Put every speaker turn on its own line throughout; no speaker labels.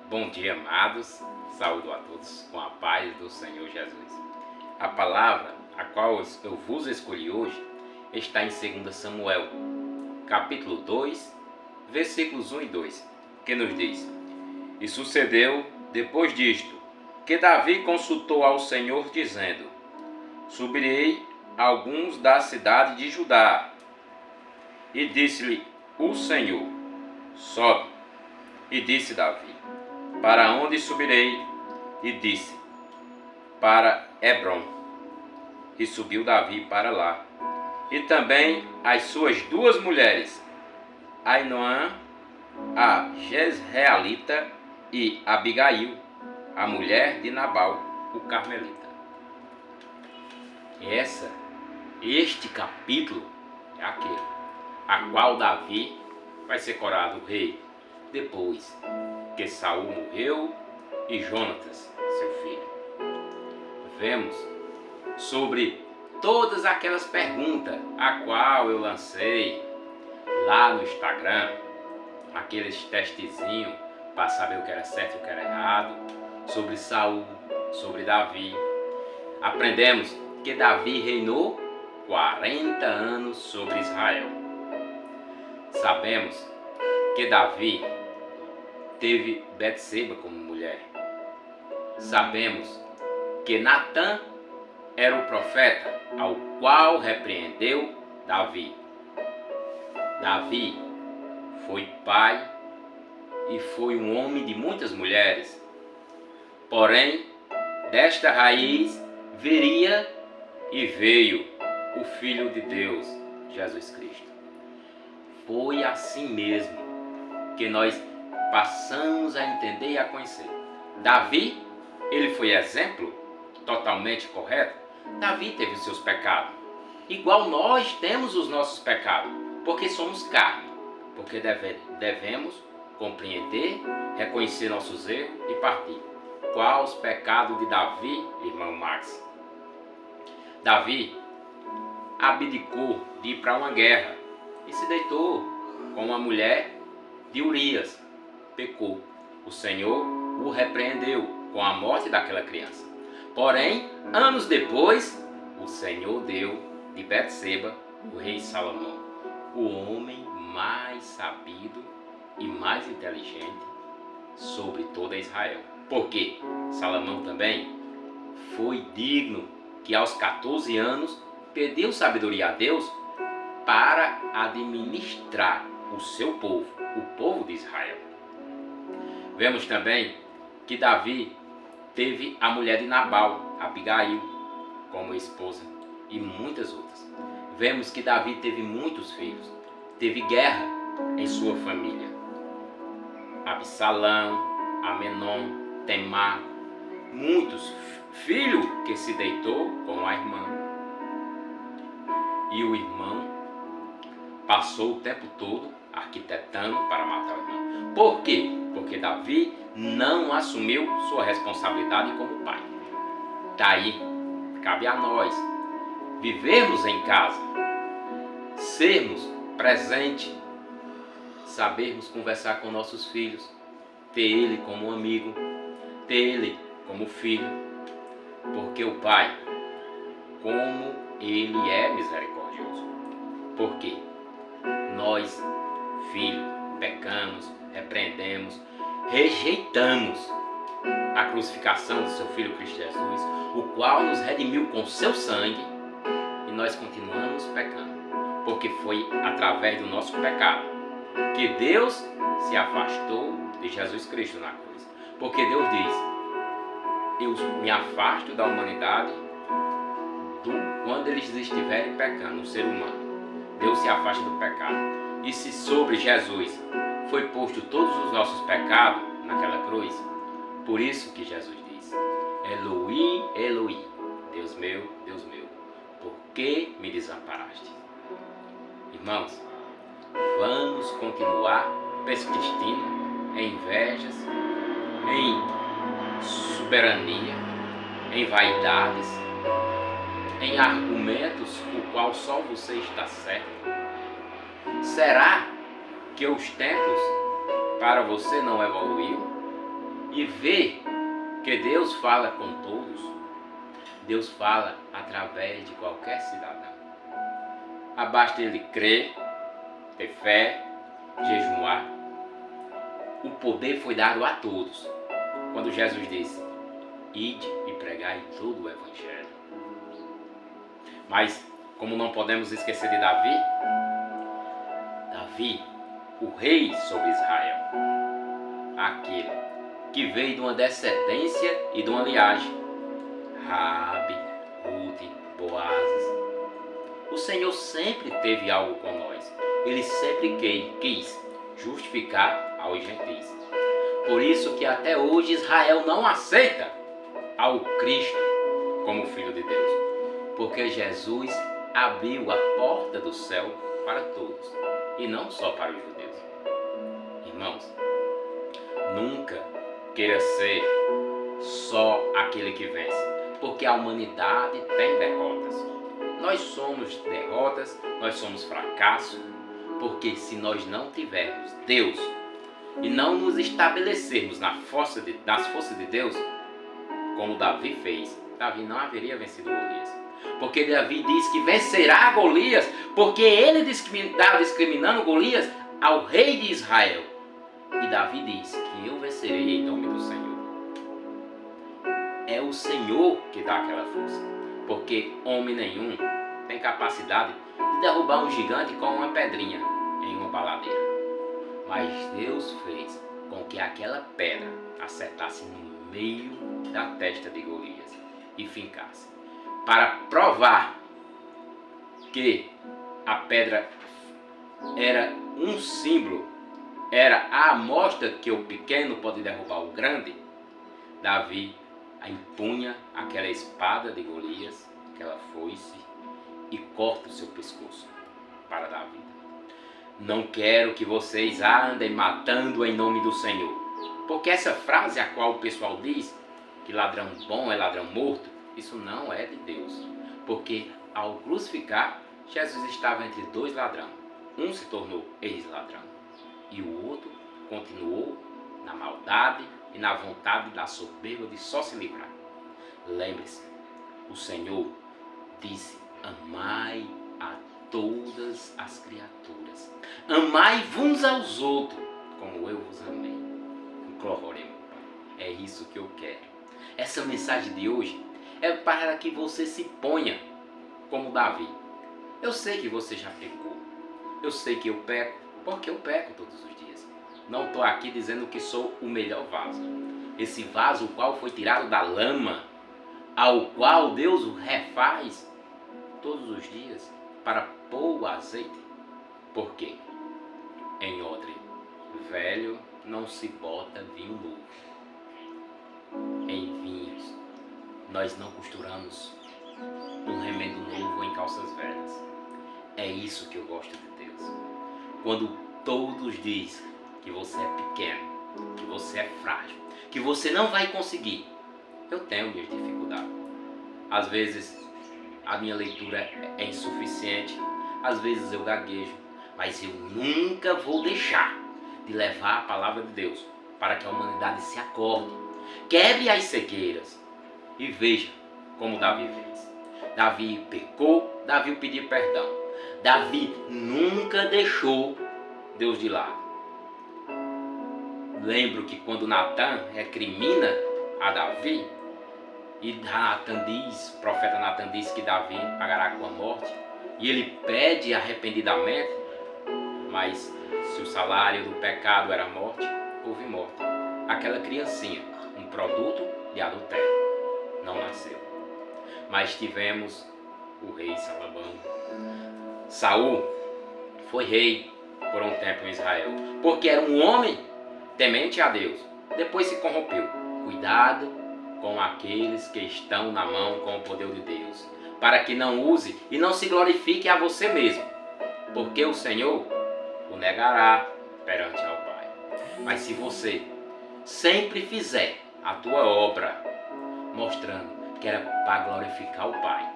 Bom dia, amados. Saúdo a todos com a paz do Senhor Jesus. A palavra a qual eu vos escolhi hoje está em 2 Samuel, capítulo 2, versículos 1 e 2, que nos diz: E sucedeu, depois disto, que Davi consultou ao Senhor, dizendo: Subirei alguns da cidade de Judá. E disse-lhe o Senhor: Sobe. E disse Davi: Para onde subirei? E disse: Para Hebrom. E subiu Davi para lá. E também as suas duas mulheres, Ainoã, a Jezreelita, e Abigail, a mulher de Nabal, o carmelita. Este capítulo é aquele a qual Davi vai ser coroado rei depois que Saul morreu e Jonatas, seu filho. Vemos sobre todas aquelas perguntas a qual eu lancei lá no Instagram, aqueles testezinhos para saber o que era certo e o que era errado, sobre Saul, sobre Davi. Aprendemos que Davi reinou 40 anos sobre Israel. Sabemos que Davi teve Betseba como mulher. Sabemos que Natã era o profeta ao qual repreendeu Davi. Davi foi pai e foi um homem de muitas mulheres. Porém, desta raiz viria e veio o Filho de Deus, Jesus Cristo. Foi assim mesmo que nós passamos a entender e a conhecer. Davi, ele foi exemplo totalmente correto. Davi teve os seus pecados, igual nós temos os nossos pecados, porque somos carne, porque devemos compreender, reconhecer nossos erros e partir. Qual os pecados de Davi, irmão Max? Davi abdicou de ir para uma guerra e se deitou com uma mulher de Urias. Pecou. O Senhor o repreendeu com a morte daquela criança. Porém, anos depois, o Senhor deu de Betseba o rei Salomão, o homem mais sabido e mais inteligente sobre toda Israel. Porque Salomão também foi digno que aos 14 anos pediu sabedoria a Deus para administrar o seu povo, o povo de Israel. Vemos também que Davi teve a mulher de Nabal, Abigail, como esposa, e muitas outras. Vemos que Davi teve muitos filhos, teve guerra em sua família. Absalão, Amenom, Temar, muitos filhos que se deitou com a irmã. E o irmão passou o tempo todo arquitetando para matar o irmão. Por quê? Porque Davi não assumiu sua responsabilidade como pai. Daí, cabe a nós vivermos em casa, sermos presentes, sabermos conversar com nossos filhos, ter ele como amigo, ter ele como filho, porque o pai, como ele é misericordioso. Porque nós, filhos, pecamos, repreendemos, rejeitamos a crucificação do seu Filho Cristo Jesus, o qual nos redimiu com seu sangue, e nós continuamos pecando, porque foi através do nosso pecado que Deus se afastou de Jesus Cristo na cruz. Porque Deus diz: eu me afasto da humanidade quando eles estiverem pecando, o ser humano. Deus se afasta do pecado. E se sobre Jesus foi posto todos os nossos pecados naquela cruz, por isso que Jesus diz: Eloi, Eloi, Deus meu, por que me desamparaste? Irmãos, vamos continuar persistindo em invejas, em soberania, em vaidades, em argumentos o qual só você está certo? Será que os tempos para você não evoluiu? e ver que Deus fala com todos, Deus fala através de qualquer cidadão. Basta ele crer, ter fé, jejuar. O poder foi dado a todos. Quando Jesus disse, ide e pregai todo o Evangelho. Mas, como não podemos esquecer de Davi, o rei sobre Israel, aquele que veio de uma descendência e de uma linhagem, Raabe, Ruth, Boazes. O Senhor sempre teve algo com nós. Ele sempre quis justificar aos gentis. Por isso que até hoje Israel não aceita ao Cristo como Filho de Deus. Porque Jesus abriu a porta do céu para todos, e não só para os judeus. Irmãos, nunca queira ser só aquele que vence, porque a humanidade tem derrotas. Nós somos derrotas, nós somos fracasso, porque se nós não tivermos Deus e não nos estabelecermos nas forças de Deus, como Davi fez, Davi não haveria vencido Golias. Porque Davi diz que vencerá Golias, porque ele está discriminando Golias ao rei de Israel. E Davi diz que eu vencerei em nome do Senhor. É o Senhor que dá aquela força, porque homem nenhum tem capacidade de derrubar um gigante com uma pedrinha em uma baladeira. Mas Deus fez com que aquela pedra acertasse no meio da testa de Golias e fincasse, para provar que a pedra era um símbolo, era a amostra que o pequeno pode derrubar o grande. Davi empunha aquela espada de Golias, aquela foice, e corta o seu pescoço para dar vida. Não quero que vocês andem matando em nome do Senhor. Porque essa frase a qual o pessoal diz que ladrão bom é ladrão morto, isso não é de Deus. Porque ao crucificar, Jesus estava entre dois ladrões. Um se tornou ex-ladrão e o outro continuou na maldade e na vontade da soberba de só se livrar. Lembre-se, o Senhor disse, amai a todas as criaturas. Amai uns aos outros, como eu vos amei. Glória, meu Pai. É isso que eu quero. Essa mensagem de hoje é para que você se ponha como Davi. Eu sei que você já pecou. Eu sei que eu peco, porque eu peco todos os dias. Não estou aqui dizendo que sou o melhor vaso. Esse vaso, o qual foi tirado da lama, ao qual Deus o refaz todos os dias para pôr o azeite. Por quê? Em odre velho não se bota vinho novo. Em vinhos nós não costuramos um remendo novo em calças velhas. É isso que eu gosto de Deus. Quando todos dizem que você é pequeno, que você é frágil, que você não vai conseguir, eu tenho minhas dificuldades. Às vezes a minha leitura é insuficiente, às vezes eu gaguejo, mas eu nunca vou deixar de levar a palavra de Deus para que a humanidade se acorde, quebre as cegueiras e veja como Davi fez. Davi pecou, Davi pediu perdão. Davi nunca deixou Deus de lado. Lembro que quando Natan recrimina a Davi, e o profeta Natan diz que Davi pagará com a morte, e ele pede arrependidamente, mas se o salário do pecado era morte, houve morte. Aquela criancinha, um produto de adultério, não nasceu. Mas tivemos o rei Salomão. Saul foi rei por um tempo em Israel, porque era um homem temente a Deus. Depois se corrompeu. Cuidado com aqueles que estão na mão com o poder de Deus, para que não use e não se glorifique a você mesmo, porque o Senhor o negará perante ao Pai. Mas se você sempre fizer a tua obra, mostrando que era para glorificar o Pai,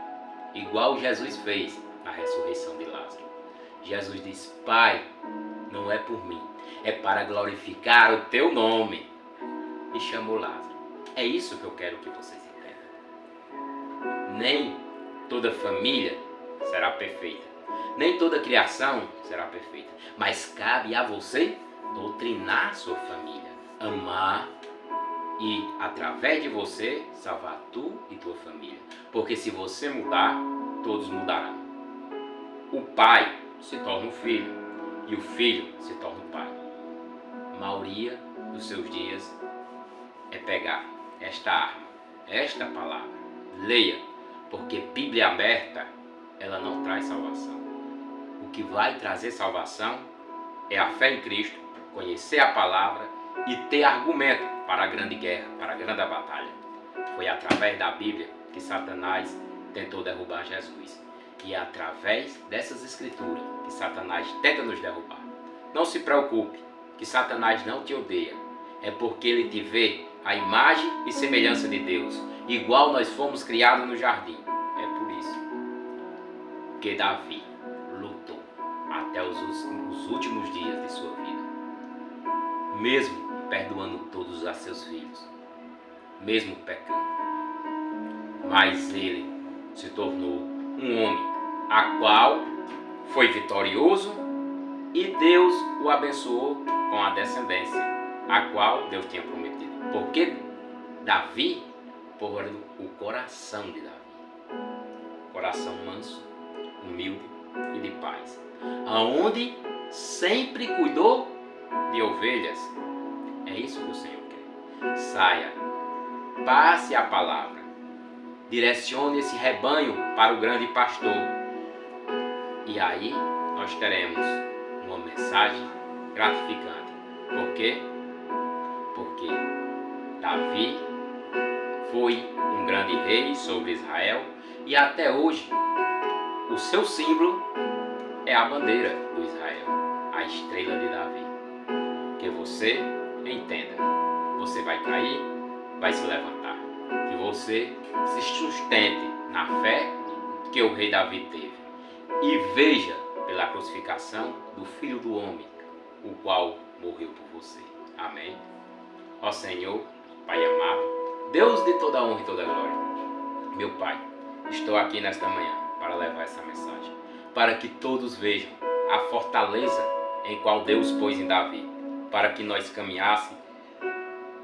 igual Jesus fez na ressurreição de Lázaro. Jesus disse, Pai, não é por mim, é para glorificar o teu nome. E chamou Lázaro. É isso que eu quero que vocês entendam. Nem toda família será perfeita. Nem toda criação será perfeita. Mas cabe a você doutrinar sua família, amar e, através de você, salvar tu e tua família. Porque se você mudar, todos mudarão. O pai se torna o filho e o filho se torna o pai. A maioria dos seus dias é pegar esta arma, esta palavra. Leia, porque Bíblia aberta, ela não traz salvação. O que vai trazer salvação é a fé em Cristo, conhecer a palavra e ter argumento para a grande guerra, para a grande batalha. Foi através da Bíblia que Satanás tentou derrubar Jesus. E é através dessas escrituras que Satanás tenta nos derrubar. Não se preocupe, que Satanás não te odeia. É porque ele te vê a imagem e semelhança de Deus, igual nós fomos criados no jardim. É por isso que Davi lutou até os últimos dias de sua vida, mesmo perdoando todos os seus filhos, mesmo pecando. Mas ele se tornou um homem a qual foi vitorioso e Deus o abençoou com a descendência, a qual Deus tinha prometido. Porque Davi, por o coração de Davi, coração manso, humilde e de paz, aonde sempre cuidou de ovelhas. É isso que o Senhor quer. Saia, passe a palavra, direcione esse rebanho para o grande pastor. E aí nós teremos uma mensagem gratificante. Por quê? Porque Davi foi um grande rei sobre Israel e até hoje o seu símbolo é a bandeira do Israel, a estrela de Davi. Que você entenda, você vai cair, vai se levantar. Que você se sustente na fé que o rei Davi teve. E veja pela crucificação do Filho do Homem, o qual morreu por você. Amém? Ó Senhor, Pai amado, Deus de toda honra e toda glória, meu Pai, estou aqui nesta manhã para levar essa mensagem, para que todos vejam a fortaleza em qual Deus pôs em Davi, para que nós caminhássemos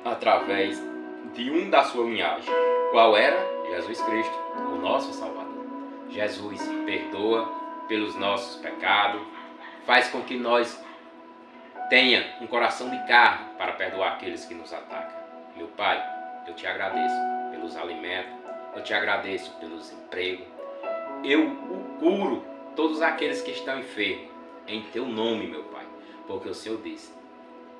através de um da sua linhagem, qual era Jesus Cristo, o nosso Salvador. Jesus perdoa pelos nossos pecados, faz com que nós tenha um coração de carne para perdoar aqueles que nos atacam. Meu Pai, eu te agradeço pelos alimentos, eu te agradeço pelos empregos, eu curo todos aqueles que estão enfermos, em teu nome, meu Pai, porque o Senhor disse: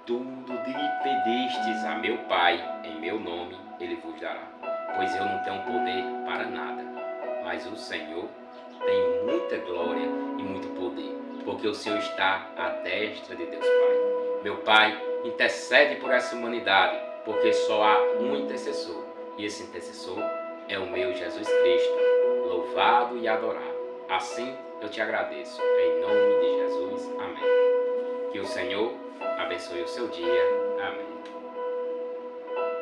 tudo lhe pedistes a meu Pai, em meu nome, Ele vos dará. Pois eu não tenho poder para nada, mas o Senhor tem muita glória e muito poder, porque o Senhor está à destra de Deus Pai. Meu Pai, intercede por essa humanidade, porque só há um intercessor, e esse intercessor é o meu Jesus Cristo, louvado e adorado. Assim eu te agradeço, em nome de Jesus. Amém. Que o Senhor abençoe o seu dia. Amém.